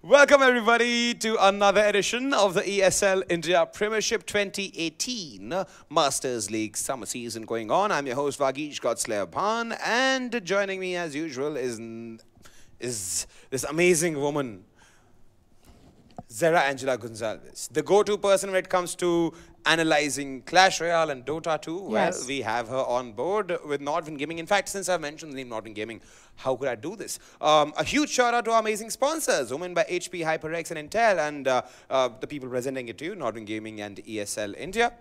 Welcome everybody to another edition of the ESL India Premiership 2018 Masters League summer season going on. I'm your host Vagish Godslayer Bhan, and joining me as usual is this amazing woman, Zara Angela Gonzalez, the go-to person when it comes to analyzing Clash Royale and Dota 2. Well, Yes. we have her on board with Nordwind Gaming. In fact, since I've mentioned the name Nordwind Gaming, how could I do this? A huge shout out to our amazing sponsors, Women by HP, HyperX and Intel, and the people presenting it to you, Nordwind Gaming and ESL India.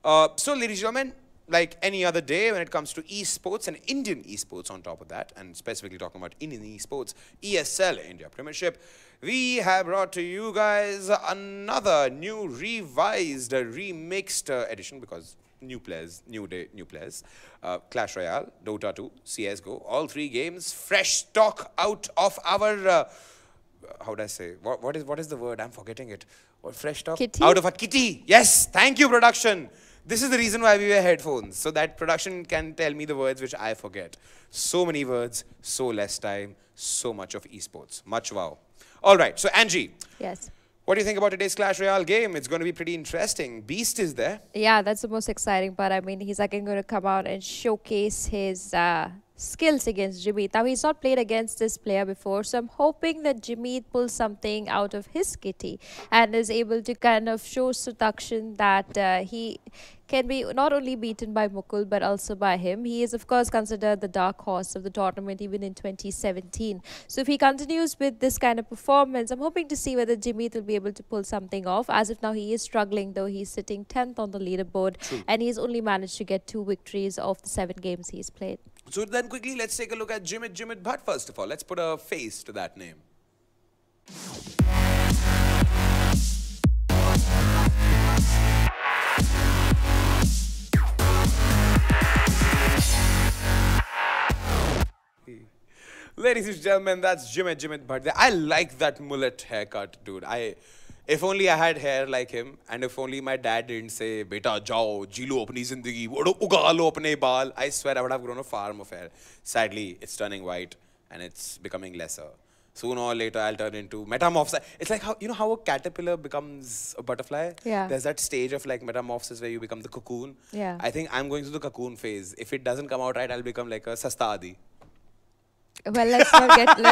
So, ladies and gentlemen, like any other day when it comes to esports and Indian esports on top of that, and specifically talking about Indian esports, ESL India Premiership, we have brought to you guys another new revised, remixed edition, because new players, new day, new players. Clash Royale, Dota 2, CSGO, all three games, fresh stock out of our, how would I say, what is the word? I'm forgetting it. What, fresh stock? Kitty? Out of a kitty. Yes, thank you, production. This is the reason why we wear headphones, so that production can tell me the words which I forget. So many words, so less time, so much of esports. Much wow. All right, so Angie. Yes. What do you think about today's Clash Royale game? It's going to be pretty interesting. Beast is there. Yeah, that's the most exciting part. I mean, he's again going to come out and showcase his skills against Jimit. Now, he's not played against this player before, so I'm hoping that Jimit pulls something out of his kitty and is able to kind of show Suteekshan that he can be not only beaten by Mukul but also by him. He is, of course, considered the dark horse of the tournament even in 2017. So if he continues with this kind of performance, I'm hoping to see whether Jimit will be able to pull something off. As of now, he is struggling, though. He's sitting 10th on the leaderboard. True. And he's only managed to get 2 victories of the 7 games he's played. So then quickly, let's take a look at Jimit Bhatt first of all. Let's put a face to that name. Ladies and gentlemen, that's Jimit Bhatt. I like that mullet haircut, dude. If only I had hair like him, and if only my dad didn't say, "Beta, jao, jilo apni zindagi, uga lo apne baal," I swear I would have grown a farm of hair. Sadly, it's turning white, and it's becoming lesser. Sooner or later, I'll turn into metamorphosis. It's like how, you know how a caterpillar becomes a butterfly? Yeah. There's that stage of like metamorphosis where you become the cocoon. Yeah. I think I'm going through the cocoon phase. If it doesn't come out right, I'll become like a Sasta Adi. Well, let's not get to that.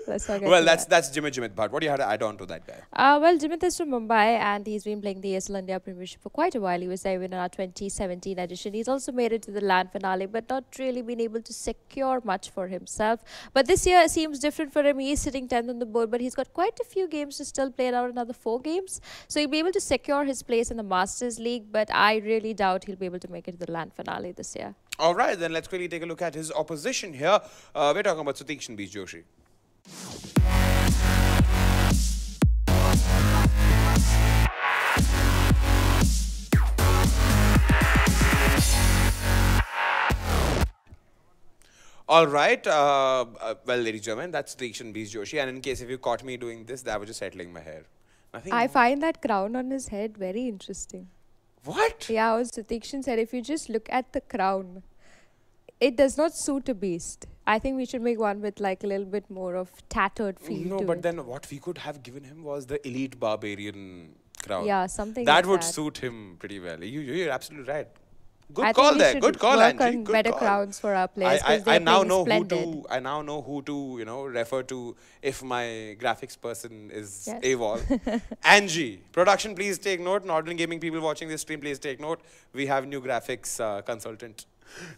Let's not get Well, to that's that. Jimit Bhatt. What do you have to add on to that guy? Well, Jimit is from Mumbai and he's been playing the ESL India Premiership for quite a while. He was there in our 2017 edition. He's also made it to the land finale, but not really been able to secure much for himself. But this year seems different for him. He's sitting 10th on the board, but he's got quite a few games to still play, out another 4 games. So he'll be able to secure his place in the Masters League, but I really doubt he'll be able to make it to the land finale this year. All right, then let's quickly take a look at his opposition here. We're talking about Suteekshan Joshi. All right. Well, ladies and gentlemen, that's Suteekshan Joshi. And in case if you caught me doing this, I was just settling my hair. Nothing I more. find that crown on his head very interesting. What? Yeah, as Suteekshan said, if you just look at the crown, it does not suit a beast. I think we should make one with like a little bit more of tattered feel No, to but it. then what we could have given him was the elite barbarian crown. Yeah, something that like would that. suit him pretty well. You're absolutely right. Good I call think we there. should Good call, work Angie. on Good better call. crowns for our players because I they're now playing know splendid. I now know who to refer to if my graphics person is Yes. AWOL. Angie, production, please take note. Nordwind Gaming people watching this stream, please take note. We have new graphics consultant.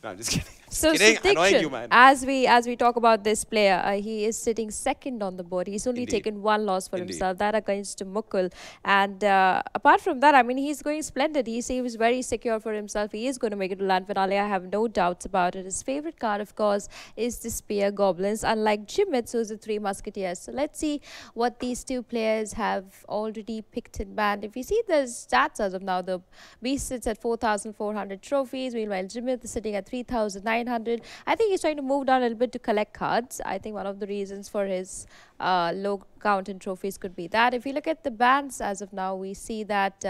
No, I'm just kidding. So Kidding. Annoying you, Suteekshan, man. as we talk about this player, he is sitting 2nd on the board. He's only Indeed. taken 1 loss for Indeed. himself, that against Mukul. And apart from that, I mean, he's going splendid. He seems very secure for himself. He is going to make it to land finale. I have no doubts about it. His favorite card, of course, is the Spear Goblins, unlike Jimit, who's the 3 Musketeers. So let's see what these 2 players have already picked and banned. If you see the stats as of now, the Beast sits at 4,400 trophies, meanwhile Jimit is sitting at 3,900. I think he's trying to move down a little bit to collect cards. I think one of the reasons for his low count in trophies could be that. If you look at the bans as of now, we see that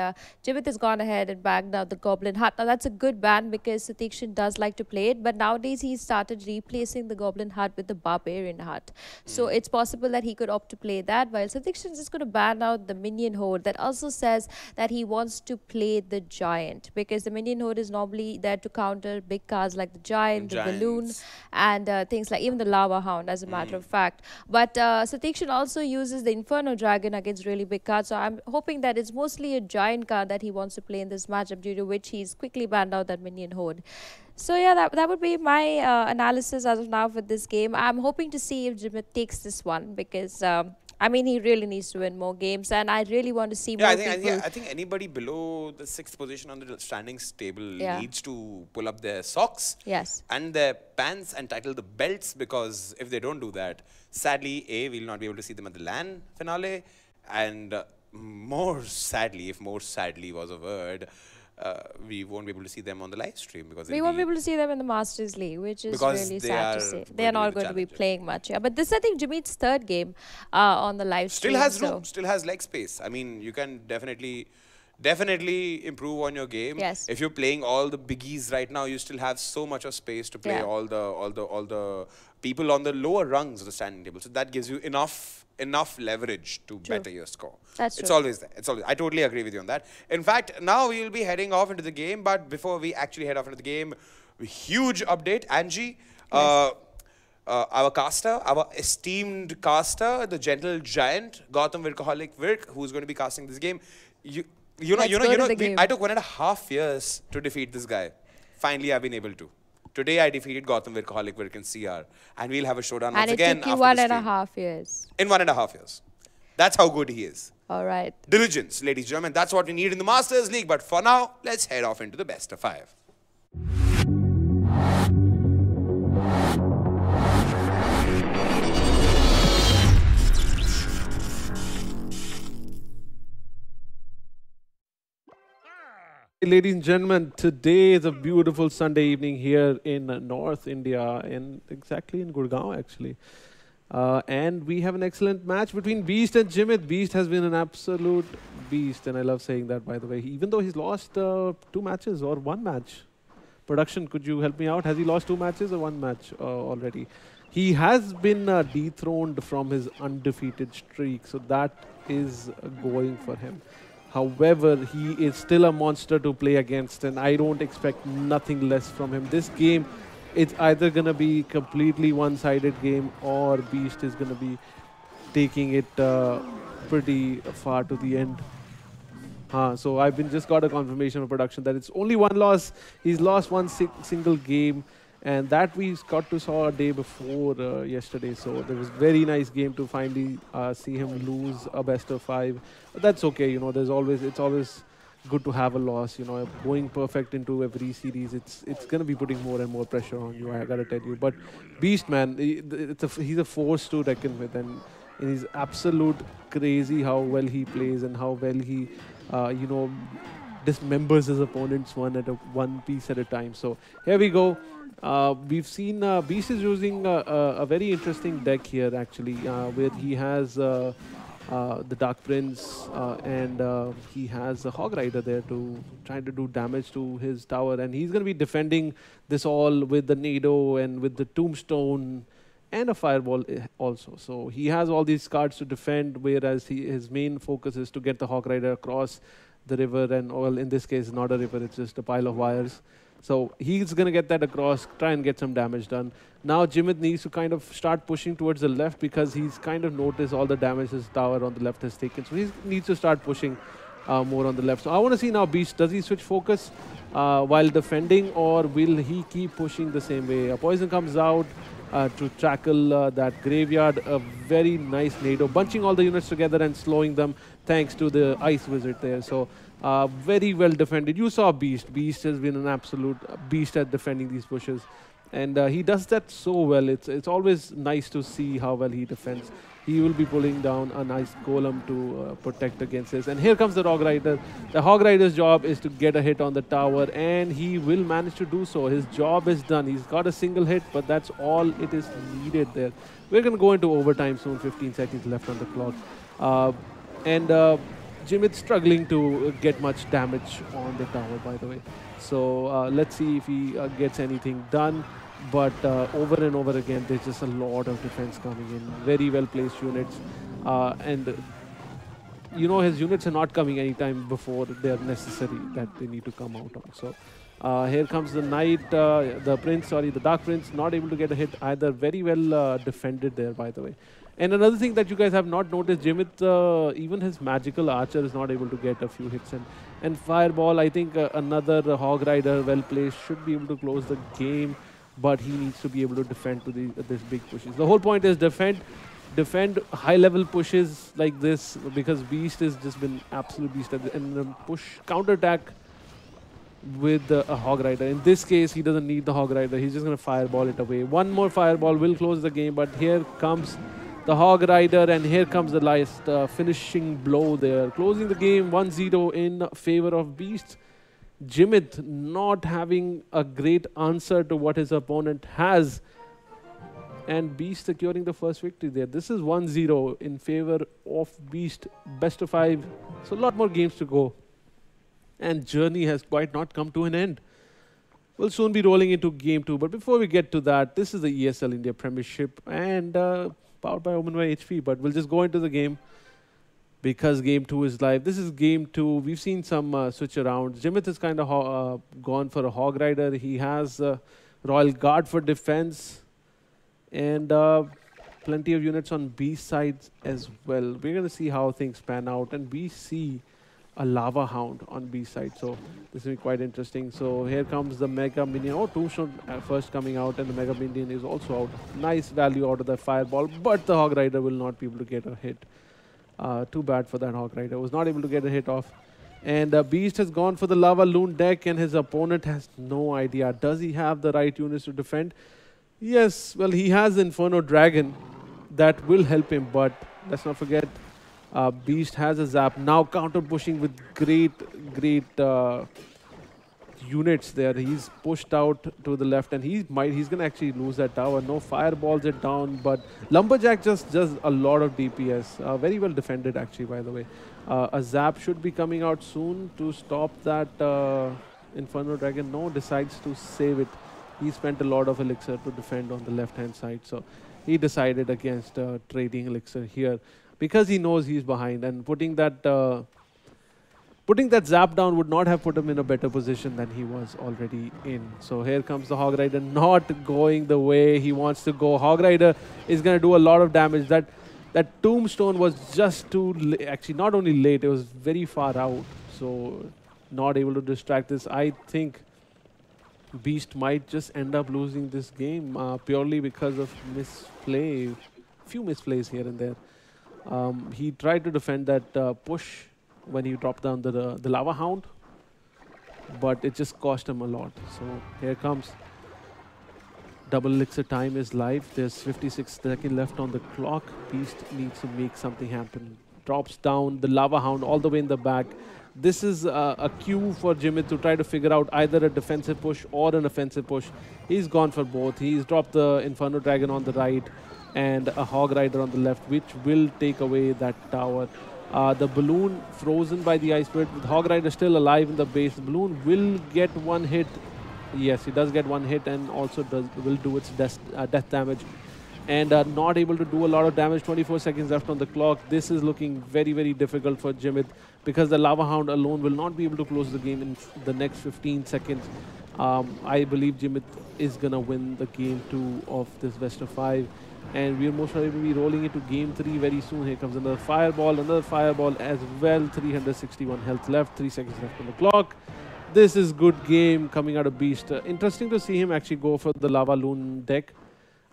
Jimit has gone ahead and bagged out the Goblin Hut. Now that's a good ban because Suteekshan does like to play it, but nowadays he's started replacing the Goblin Hut with the Barbarian Hut. So it's possible that he could opt to play that, while Suteekshan is just going to ban out the Minion Horde. That also says that he wants to play the Giant, because the Minion Horde is normally there to counter big cards like the Giant, the Balloon, and things like even the Lava Hound, as a matter of fact. But Suteekshan also uses the Inferno Dragon against really big cards, so I'm hoping that it's mostly a Giant card that he wants to play in this matchup, due to which he's quickly banned out that Minion Horde. So yeah, that would be my analysis as of now for this game. I'm hoping to see if Jimit takes this one, because I mean, he really needs to win more games, and I really want to see more people. I think anybody below the 6th position on the standings table needs to pull up their socks and their pants and title the belts, because if they don't do that, sadly, we'll not be able to see them at the LAN finale, and more sadly, if more sadly was a word, we won't be able to see them on the live stream, because we won't be able to see them in the Masters League, which is really sad to say. They are not going to be playing much. Yeah, but this, I think, Jimit's third game on the live stream. Still has room, still has leg space. I mean, you can definitely improve on your game. Yes. If you're playing all the biggies right now, you still have so much of space to play all the people on the lower rungs of the standing table. So that gives you enough leverage to better your score. That's true. It's always there. It's always. I totally agree with you on that. In fact, now we will be heading off into the game. But before we actually head off into the game, huge update, Angie. Our caster, our esteemed caster, the gentle giant, Gautam Virkaholic Virk, who's going to be casting this game. I took 1.5 years to defeat this guy. Finally, I've been able to. Today, I defeated Gautam Virkaholic Virk in CR. And we'll have a showdown once again. And it took you 1.5 years. In 1.5 years. That's how good he is. All right. Diligence, ladies and gentlemen. That's what we need in the Masters League. But for now, let's head off into the best of 5. Ladies and gentlemen, today is a beautiful Sunday evening here in North India, exactly in Gurgaon actually. And we have an excellent match between Beast and Jimit. Beast has been an absolute beast, and I love saying that, by the way. Even though he's lost 2 matches or 1 match. Production, could you help me out? Has he lost 2 matches or 1 match already? He has been dethroned from his undefeated streak, so that is going for him. However, he is still a monster to play against, and I don't expect nothing less from him. This game, it's either going to be completely one-sided game, or Beast is going to be taking it pretty far to the end. So I've just got a confirmation of production that it's only 1 loss. He's lost 1 single game, and that we got to saw a day before yesterday. So there was very nice game to finally see him lose a best of 5. But that's okay, you know. It's always good to have a loss. You know, going perfect into every series, it's gonna be putting more and more pressure on you. I gotta tell you. But Beast, man, he's a force to reckon with, and he's absolute crazy how well he plays and how well he, dismembers his opponents one piece at a time. So here we go. We've seen Beast is using a very interesting deck here, actually, where he has the Dark Prince and he has a Hog Rider there to try to do damage to his tower, and he's going to be defending this all with the Nado and with the Tombstone and a Fireball also. So he has all these cards to defend, whereas his main focus is to get the Hog Rider across the river, and well, in this case, not a river, it's just a pile of wires. So he's going to get that across, try and get some damage done. Now Jimit needs to kind of start pushing towards the left, because he's kind of noticed all the damage his tower on the left has taken. So he needs to start pushing more on the left. So I want to see now Beast, does he switch focus while defending, or will he keep pushing the same way? A poison comes out to tackle that graveyard. A very nice Nado, bunching all the units together and slowing them thanks to the Ice Wizard there. So very well defended. You saw Beast. Beast has been an absolute beast at defending these pushes. And he does that so well. It's always nice to see how well he defends. he will be pulling down a nice golem to protect against this. And here comes the Hog Rider. The Hog Rider's job is to get a hit on the tower, and he will manage to do so. His job is done. He's got a single hit, but that's all it is needed there. We're going to go into overtime soon, 15 seconds left on the clock. And Jimit struggling to get much damage on the tower, by the way. So let's see if he gets anything done. But over and over again, there's just a lot of defense coming in. Very well placed units. And you know, his units are not coming anytime before they're necessary that they need to come out on. So here comes the knight, the dark prince, not able to get a hit either. Very well defended there, by the way. And another thing that you guys have not noticed, Jimit, even his magical archer is not able to get a few hits. And fireball, I think another hog rider well placed should be able to close the game, but he needs to be able to defend to this big pushes. The whole point is defend high level pushes like this, because Beast has just been absolute beast. And push counter attack with a hog rider. In this case, he doesn't need the hog rider. He's just going to fireball it away. One more fireball will close the game, but here comes the hog rider, and here comes the last finishing blow there, closing the game 1-0 in favor of Beast. Jimit not having a great answer to what his opponent has, and Beast securing the first victory there. This is 1-0 in favor of Beast. Best of 5, so a lot more games to go, and journey has quite not come to an end. We'll soon be rolling into game 2, but before we get to that, this is the ESL India Premiership, and powered by Omen by HP, but we'll just go into the game because game 2 is live. This is game 2. We've seen some switch around. Jimit is kind of gone for a hog rider. He has Royal Guard for defense, and plenty of units on B sides as well. We're going to see how things pan out, and we see a lava hound on B side, so this will be quite interesting. So here comes the mega minion. Oh, Tombstone first coming out, and the mega minion is also out. Nice value out of the fireball, but the hog rider will not be able to get a hit. Too bad for that hog rider. Was not able to get a hit off. And Beast has gone for the lava loon deck, and his opponent has no idea. Does he have the right units to defend? Yes, well, he has the Inferno Dragon that will help him, but let's not forget Beast has a zap. Now counter pushing with great units there. He's pushed out to the left, and he's going to actually lose that tower. No fireballs it down, but Lumberjack just does a lot of DPS. Very well defended, actually, by the way. A zap should be coming out soon to stop that Inferno Dragon. No, decides to save it. He spent a lot of elixir to defend on the left-hand side, so he decided against trading elixir here, because he knows he's behind, and putting that zap down would not have put him in a better position than he was already in. So here comes the Hog Rider, not going the way he wants to go. Hog Rider is going to do a lot of damage. That Tombstone was just too actually not only late, it was very far out, so not able to distract this. I think Beast might just end up losing this game purely because of misplay, few misplays here and there. He tried to defend that push when he dropped down the lava hound, but it just cost him a lot. So here comes double elixir time is live. There's 56 seconds left on the clock. Beast needs to make something happen. Drops down the lava hound all the way in the back. This is a cue for Jimit to try to figure out either a defensive push or an offensive push. He's gone for both. He's dropped the Inferno Dragon on the right and a Hog Rider on the left, which will take away that tower. The balloon frozen by the Ice Spirit, with Hog Rider still alive in the base. The balloon will get one hit. Yes, he does get one hit, and also will do its death damage. And not able to do a lot of damage. 24 seconds left on the clock. This is looking very, very difficult for Jimit, because the Lava Hound alone will not be able to close the game in the next 15 seconds. I believe Jimit is going to win the game 2 of this best of 5. And we're most likely be rolling into game 3 very soon. Here comes another fireball as well. 361 health left, 3 seconds left on the clock. This is good game coming out of Beast. Interesting to see him actually go for the Lava Loon deck.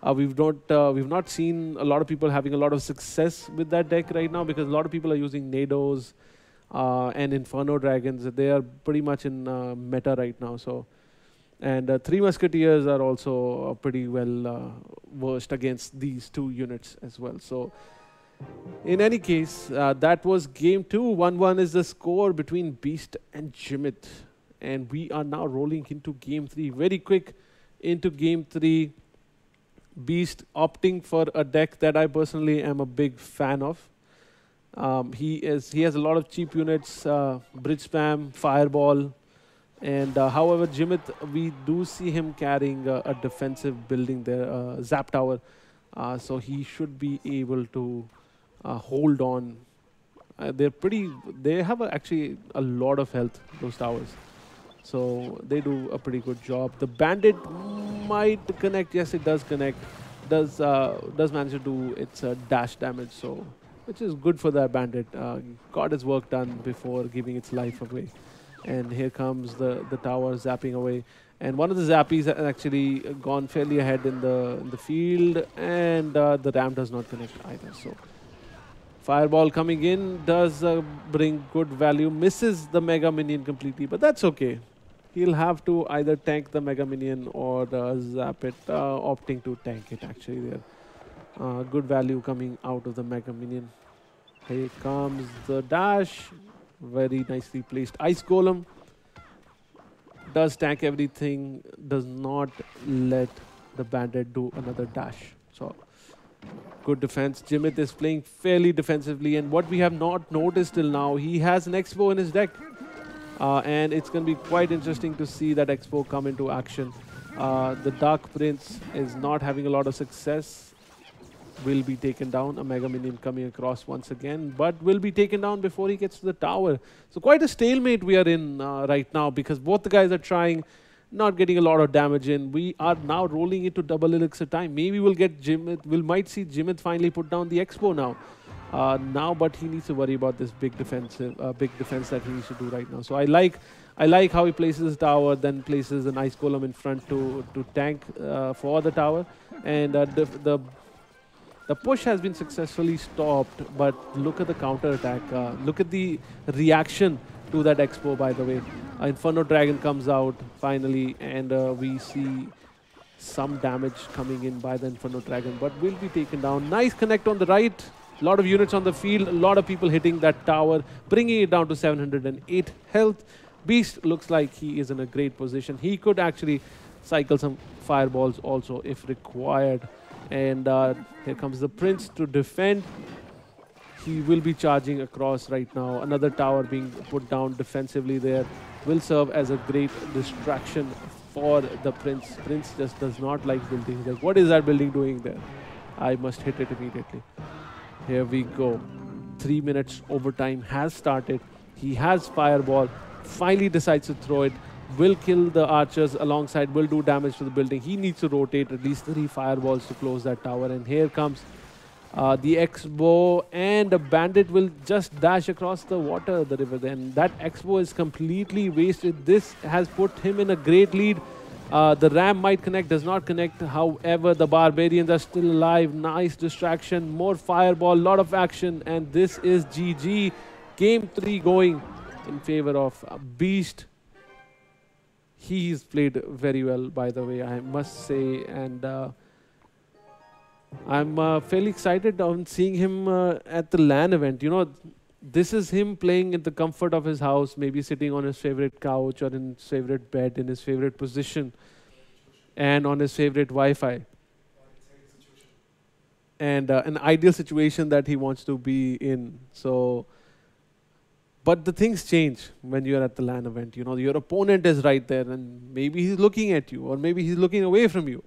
We've not seen a lot of people having a lot of success with that deck right now, because a lot of people are using Nados and Inferno Dragons. They are pretty much in meta right now. So, and Three Musketeers are also pretty well versed against these two units as well. So In any case, that was game 2. 1-1 is the score between Beast and Jimit. And we are now rolling into game 3. Very quick into game 3. Beast opting for a deck that I personally am a big fan of. He has a lot of cheap units, bridge spam, fireball, and however Jimit, we do see him carrying a defensive building there, zap tower, so he should be able to hold on. They have actually a lot of health, those towers, so they do a pretty good job. The bandit might connect. Yes, it does connect. Does manage to do its dash damage, so which is good for that bandit. Got his work done before giving its life away. And here comes the tower zapping away. And one of the zappies has actually gone fairly ahead in the field, and the ram does not connect either. So fireball coming in does bring good value. Misses the mega minion completely, but that's okay. He'll have to either tank the mega minion or zap it, opting to tank it actually there. Good value coming out of the mega minion. Here comes the dash. Very nicely placed ice golem. Does tank everything. Does not let the bandit do another dash. So good defense. Jimit is playing fairly defensively, and what we have not noticed till now, he has an Expo in his deck. And it's going to be quite interesting to see that Expo come into action. The Dark Prince is not having a lot of success. Will be taken down. A Mega Minion coming across once again, but will be taken down before he gets to the tower. So quite a stalemate we are in right now, because both the guys are trying, not getting a lot of damage in. We are now rolling into double elixir time. Maybe we'll get Jimit. We might see Jimit finally put down the Expo now. But he needs to worry about this big defense that he needs to do right now. So I like how he places his tower, then places an ice golem in front to tank for the tower, and the push has been successfully stopped. But look at the counter attack. Look at the reaction to that Expo. By the way, Inferno Dragon comes out finally, and we see some damage coming in by the Inferno Dragon, but will be taken down. Nice connect on the right. A lot of units on the field, a lot of people hitting that tower, bringing it down to 708 health. Beast looks like he is in a great position. He could actually cycle some fireballs also if required. And here comes the Prince to defend. He will be charging across right now. Another tower being put down defensively there will serve as a great distraction for the Prince. Prince just does not like building. He's like, what is that building doing there? I must hit it immediately. Here we go. 3 minutes overtime has started. He has fireball. Finally decides to throw it. Will kill the archers alongside. Will do damage to the building. He needs to rotate at least 3 fireballs to close that tower. And here comes the Expo, and a bandit will just dash across the water, the river. Then that Expo is completely wasted. This has put him in a great lead. The ram might connect, does not connect. However, the barbarians are still alive. Nice distraction, more fireball, lot of action, and this is GG. Game 3 going in favor of Beast. He's played very well, by the way, I must say, and I'm fairly excited on seeing him at the LAN event. You know, this is him playing in the comfort of his house, maybe sitting on his favorite couch or in his favorite bed, in his favorite position, and on his favorite Wi-Fi. And an ideal situation that he wants to be in. So, but the things change when you're at the LAN event. You know, your opponent is right there, and maybe he's looking at you, or maybe he's looking away from you.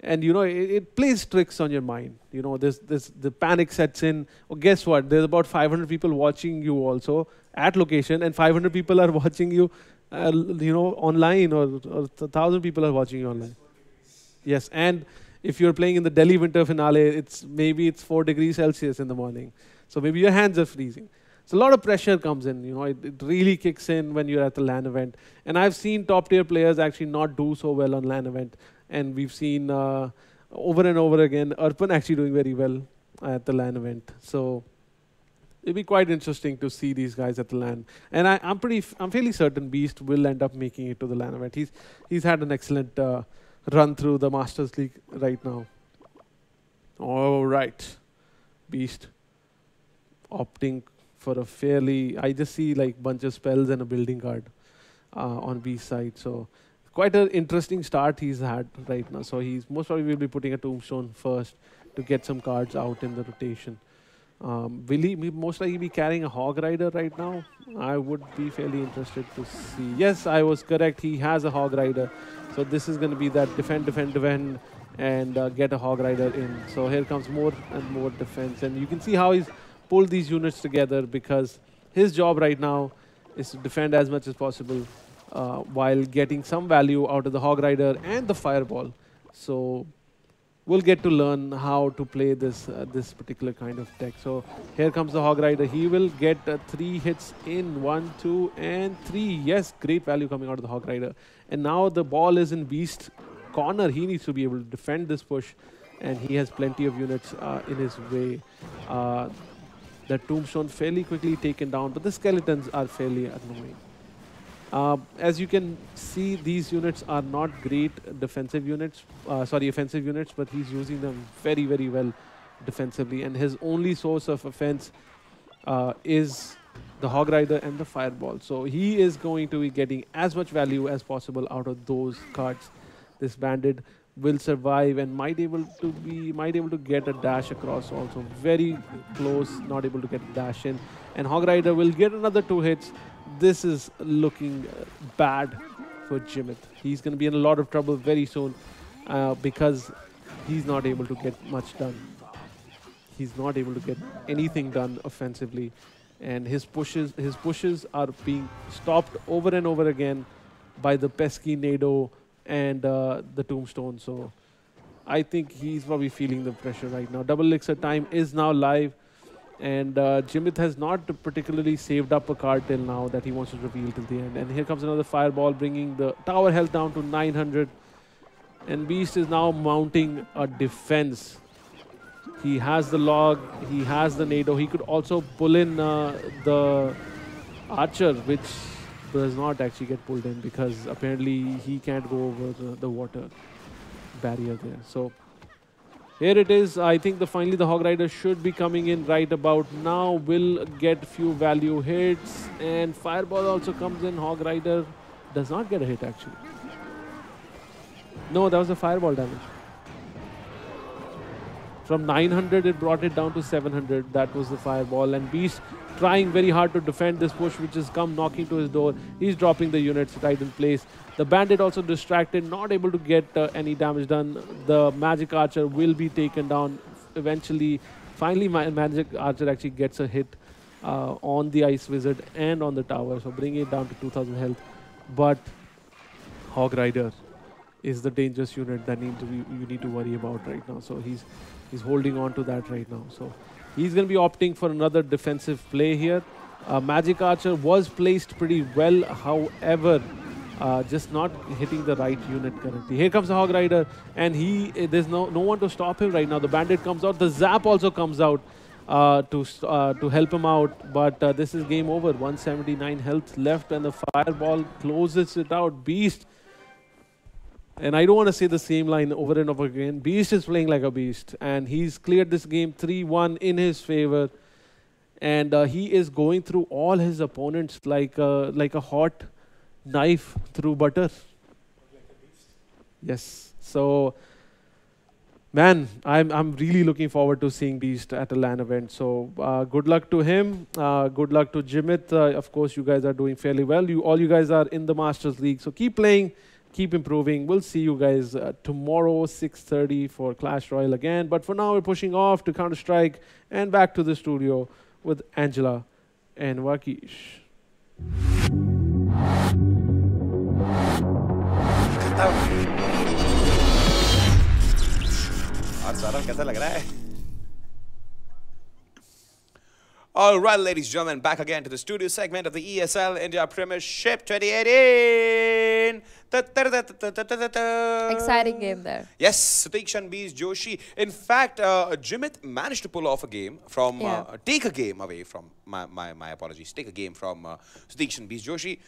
And you know, it plays tricks on your mind. You know, the panic sets in. Oh, guess what? There's about 500 people watching you also at location, and 500 people are watching you, you know, online, or 1,000 people are watching you online. Yes, and if you're playing in the Delhi winter finale, maybe it's 4 degrees Celsius in the morning. So maybe your hands are freezing. So a lot of pressure comes in. You know, it really kicks in when you're at the LAN event. And I've seen top tier players actually not do so well on LAN event. And we've seen over and over again, Arpan actually doing very well at the LAN event. So it'll be quite interesting to see these guys at the LAN. And I'm fairly certain Beast will end up making it to the LAN event. He's had an excellent run through the Masters League right now. All right. Beast opting for a fairly, I just see like bunch of spells and a building card on Beast side. So quite an interesting start he's had right now. So he's most probably will be putting a Tombstone first to get some cards out in the rotation. Will he most likely be carrying a Hog Rider right now? I would be fairly interested to see. Yes, I was correct. He has a Hog Rider. So this is going to be that defend, defend, defend, and get a Hog Rider in. So here comes more and more defense. And you can see how he's pulled these units together, because his job right now is to defend as much as possible while getting some value out of the Hog Rider and the Fireball. So we'll get to learn how to play this this particular kind of deck. So here comes the Hog Rider. He will get 3 hits in 1, 2, and 3. Yes, great value coming out of the Hog Rider. And now the ball is in Beast corner. He needs to be able to defend this push, and he has plenty of units in his way. The Tombstone fairly quickly taken down, but the Skeletons are fairly annoying. As you can see, these units are not great defensive units, offensive units, but he's using them very, very well defensively. And his only source of offense is the Hog Rider and the Fireball. So he is going to be getting as much value as possible out of those cards. This Bandit will survive and might able to get a dash across also. Very close, not able to get a dash in. And Hog Rider will get another 2 hits. This is looking bad for Jimit. He's going to be in a lot of trouble very soon because he's not able to get much done. He's not able to get anything done offensively, and his pushes are being stopped over and over again by the pesky Nado and the Tombstone. So I think he's probably feeling the pressure right now. Double Elixir time is now live. And Jimit has not particularly saved up a card till now that he wants to reveal till the end. And here comes another Fireball, bringing the tower health down to 900. And Beast is now mounting a defense. He has the log, he has the Nado. He could also pull in the Archer, which does not actually get pulled in because apparently he can't go over the water barrier there. So here it is. I think finally the Hog Rider should be coming in right about now. Will get few value hits, and Fireball also comes in. Hog Rider does not get a hit actually. No, that was a Fireball damage. From 900 it brought it down to 700. That was the Fireball, and Beast trying very hard to defend this push which has come knocking to his door. He's dropping the units right in place. The Bandit also distracted, not able to get any damage done. The Magic Archer will be taken down eventually. Finally, Magic Archer actually gets a hit on the Ice Wizard and on the tower, so bringing it down to 2000 health. But Hog Rider is the dangerous unit that you need to worry about right now. So he's holding on to that right now. So he's going to be opting for another defensive play here. Magic Archer was placed pretty well, however, just not hitting the right unit currently. Here comes the Hog Rider, and there's no one to stop him right now. The Bandit comes out. The Zap also comes out to help him out. But this is game over. 179 health left, and the Fireball closes it out. Beast. And I don't want to say the same line over and over again. Beast is playing like a beast, and he's cleared this game 3-1 in his favor. And he is going through all his opponents like a hot knife through butter. Yes. So, man, I'm really looking forward to seeing Beast at a LAN event. So good luck to him. Good luck to Jimit. Of course, you guys are doing fairly well. All you guys are in the Masters League. So keep playing. Keep improving. We'll see you guys tomorrow, 6:30 for Clash Royale again. But for now, we're pushing off to Counter-Strike and back to the studio with Angela and Vakish. कैसा लग रहा है? All right, ladies and gentlemen, back again to the studio segment of the ESL India Premiership 2018. Exciting game there. Yes, Suteekshan beats Joshi. In fact, Jimit managed to pull off a game from, take a game away from, my apologies, take a game from Suteekshan beats Joshi.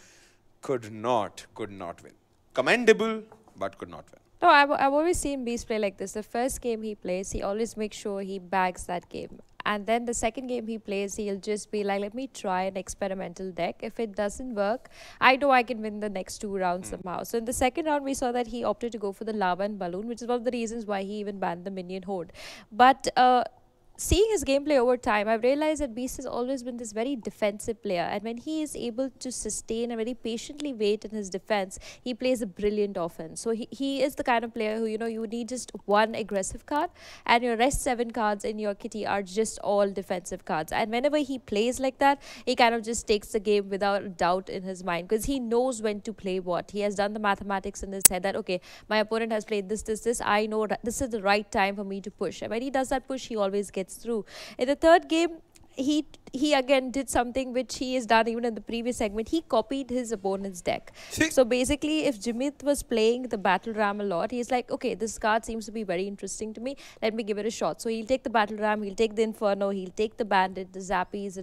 Could not win. Commendable, but could not win. No, I've always seen Beast play like this. The first game he plays, he always makes sure he bags that game. And then the second game he plays, he'll just be like, let me try an experimental deck. If it doesn't work, I know I can win the next 2 rounds somehow. So in the second round, we saw that he opted to go for the lava and balloon, which is one of the reasons why he even banned the minion horde. But seeing his gameplay over time, I've realized that Beast has always been this very defensive player. And when he is able to sustain and very patiently wait in his defense, he plays a brilliant offense. So he is the kind of player who, you need just one aggressive card and your rest 7 cards in your kitty are just all defensive cards. And whenever he plays like that, he kind of just takes the game without a doubt in his mind because he knows when to play what. He has done the mathematics in his head that, okay, my opponent has played this. I know this is the right time for me to push. And when he does that push, he always gets through. In the third game, he again did something which he has done even in the previous segment. He copied his opponent's deck. So basically, if Jimit was playing the battle ram a lot, he's like, okay, this card seems to be very interesting to me. Let me give it a shot. So he'll take the battle ram, he'll take the inferno, he'll take the bandit, the zappies, the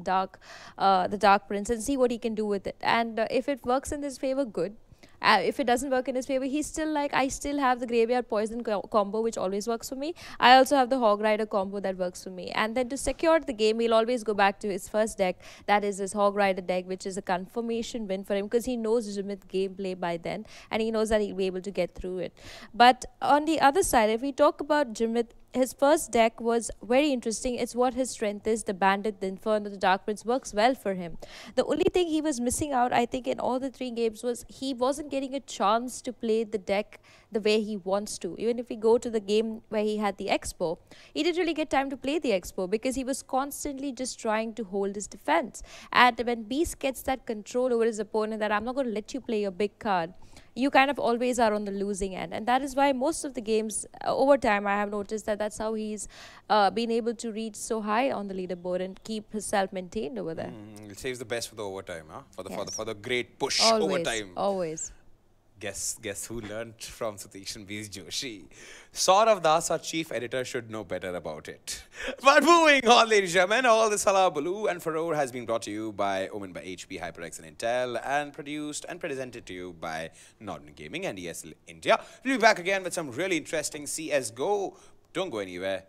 dark prince, and see what he can do with it. And if it works in his favor, good. If it doesn't work in his favor, he's still like, I still have the graveyard poison combo, which always works for me. I also have the hog rider combo that works for me. And then to secure the game, he'll always go back to his first deck. That is his hog rider deck, which is a confirmation win for him because he knows Jimit gameplay by then. And he knows that he'll be able to get through it. But on the other side, if we talk about Jimit, his first deck was very interesting. It's what his strength is. The bandit, the inferno, the dark prince works well for him. The only thing he was missing out, I think, in all the 3 games was he wasn't getting a chance to play the deck the way he wants to. Even if we go to the game where he had the expo, he didn't really get time to play the expo because he was constantly just trying to hold his defense. And when Beast gets that control over his opponent that I'm not going to let you play your big card, you kind of always are on the losing end. And that is why most of the games over time, I have noticed that that's how he's been able to reach so high on the leaderboard and keep himself maintained over there. It saves the best for the overtime, huh? For the great push Always, overtime. always. Guess who learnt from Suteekshan Beast Joshi? Saurav Das, our chief editor, should know better about it. But moving on, ladies and gentlemen, all this Baloo and Furore has been brought to you by Omen by HP, HyperX and Intel, and produced and presented to you by Northern Gaming and ESL India. We'll be back again with some really interesting CSGO. Don't go anywhere.